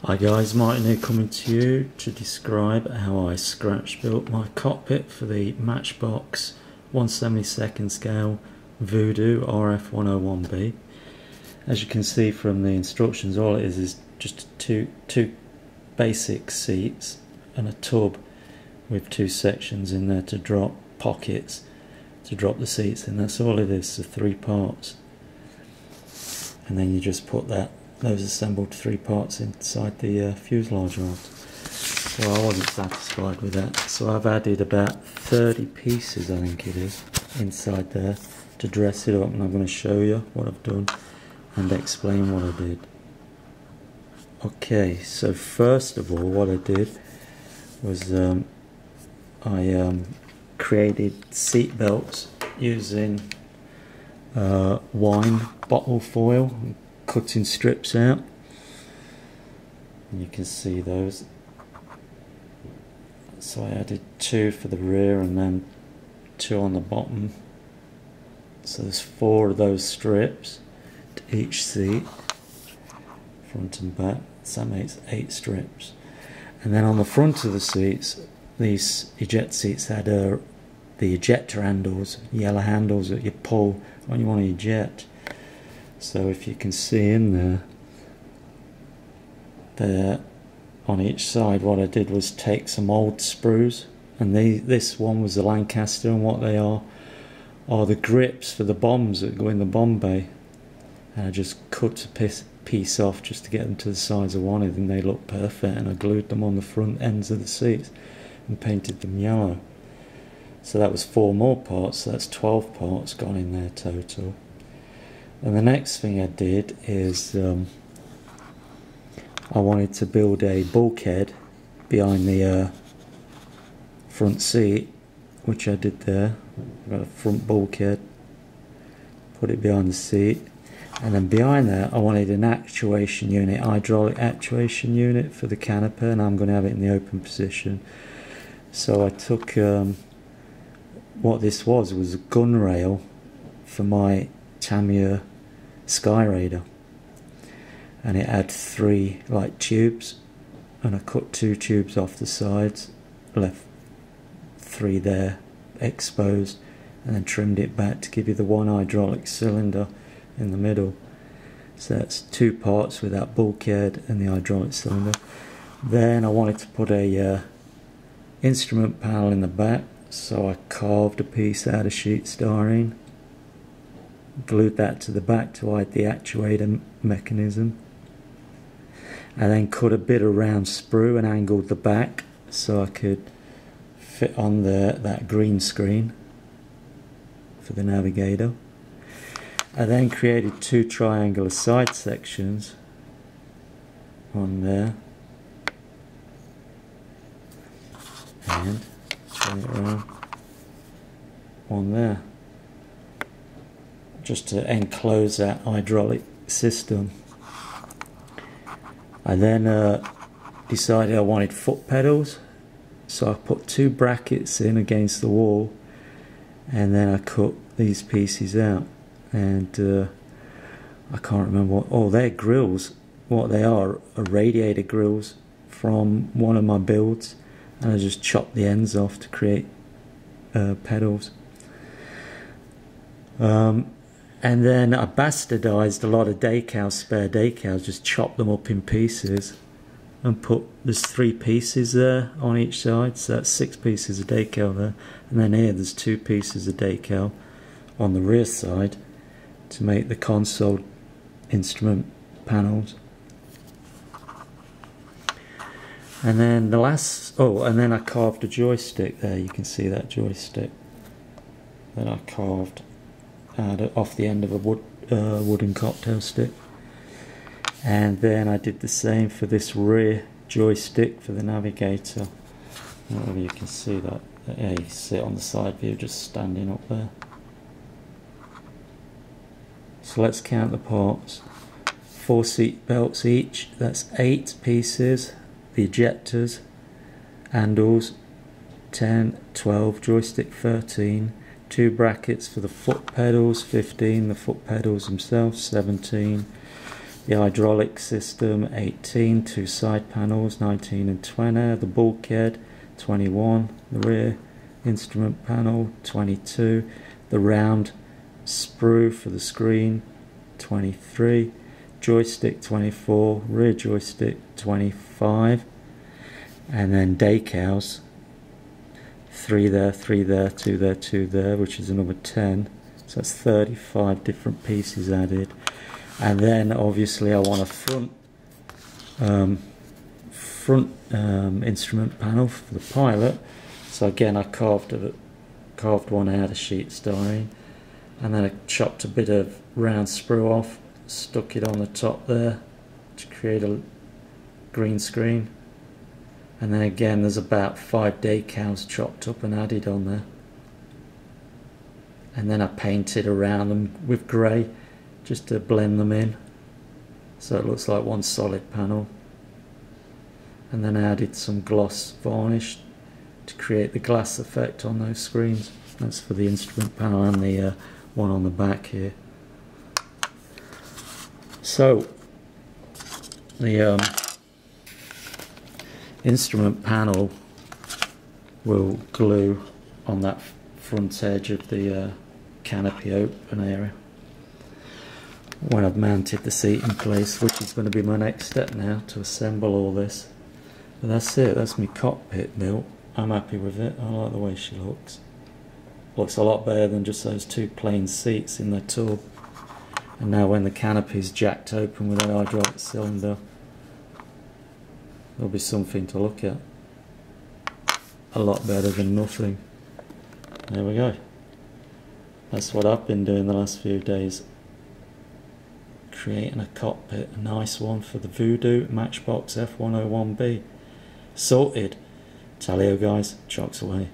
Hi guys, Martin here coming to you to describe how I scratch built my cockpit for the Matchbox 1/72 scale Voodoo RF-101b. As you can see from the instructions, all it is just two basic seats and a tub with two sections in there to drop pockets to drop the seats in. That's all it is, so 3 parts. And then you just put those assembled 3 parts inside the fuselage raft. Well, I wasn't satisfied with that, so I've added about 30 pieces, I think it is, inside there to dress it up, and I'm going to show you what I've done and explain what I did. Okay, so first of all, what I did was I created seat belts using wine bottle foil, cutting strips out, and you can see those. So I added 2 for the rear and then 2 on the bottom, so there's 4 of those strips to each seat, front and back, so that makes 8 strips. And then on the front of the seats, these eject seats had the ejector handles, yellow handles that you pull when you want to eject. So if you can see in there on each side, what I did was take some old sprues, and this one was the Lancaster, and what they are the grips for the bombs that go in the bomb bay. And I just cut a piece off just to get them to the size I wanted, and they look perfect, and I glued them on the front ends of the seats and painted them yellow. So that was 4 more parts, so that's 12 parts gone in there total. And the next thing I did is I wanted to build a bulkhead behind the front seat, which I did there. I've got a front bulkhead, put it behind the seat, and then behind that I wanted an actuation unit, hydraulic actuation unit for the canopy, and I'm going to have it in the open position. So I took what this was a gun rail for my Tamiya Sky Raider, and it had 3 light tubes, and I cut 2 tubes off the sides, left 3 there exposed, and then trimmed it back to give you the 1 hydraulic cylinder in the middle. So that's 2 parts with that bulkhead and the hydraulic cylinder. Then I wanted to put a instrument panel in the back, so I carved a piece out of sheet styrene, glued that to the back to hide the actuator mechanism, and then cut a bit of round sprue and angled the back so I could fit on that green screen for the navigator. I then created 2 triangular side sections on there, and turn it around on there, just to enclose that hydraulic system. I then decided I wanted foot pedals, so I put 2 brackets in against the wall, and then I cut these pieces out, and I can't remember they're grills. What they are radiator grills from one of my builds, and I just chopped the ends off to create pedals. And then I bastardized a lot of decals, spare decals, just chopped them up in pieces and there's 3 pieces there on each side, so that's 6 pieces of decal there, and then here there's 2 pieces of decal on the rear side to make the console instrument panels. And then and then I carved a joystick there. You can see that joystick that I carved off the end of a wooden cocktail stick. And then I did the same for this rear joystick for the navigator. I don't know if you can see that. Yeah, you can see it on the side view just standing up there. So let's count the parts. 4 seat belts each, that's 8 pieces. The ejectors, handles 10, 12, joystick 13, 2 brackets for the foot pedals 15, the foot pedals themselves 17, The hydraulic system 18, two side panels 19 and 20, the bulkhead 21, the rear instrument panel 22, the round sprue for the screen 23, joystick 24, rear joystick 25, and then decals 3 there, 3 there, 2 there, 2 there, which is another 10. So that's 35 different pieces added. And then obviously I want a front instrument panel for the pilot. So again, I carved one out of sheet styrene, and then I chopped a bit of round sprue off, stuck it on the top there to create a green screen. And then again, there's about 5 decals chopped up and added on there. And then I painted around them with grey just to blend them in, so it looks like one solid panel. And then I added some gloss varnish to create the glass effect on those screens. That's for the instrument panel and the one on the back here. So the instrument panel will glue on that front edge of the canopy open area when I've mounted the seat in place, which is going to be my next step now, to assemble all this. But that's it, that's my cockpit built. I'm happy with it, I like the way she looks. Looks a lot better than just those two plain seats in the tub. And now when the canopy's jacked open with an hydraulic cylinder, there'll be something to look at. A lot better than nothing. There we go. That's what I've been doing the last few days. Creating a cockpit, a nice one for the Voodoo Matchbox RF-101b. Sorted. Tally-o guys, chocks away.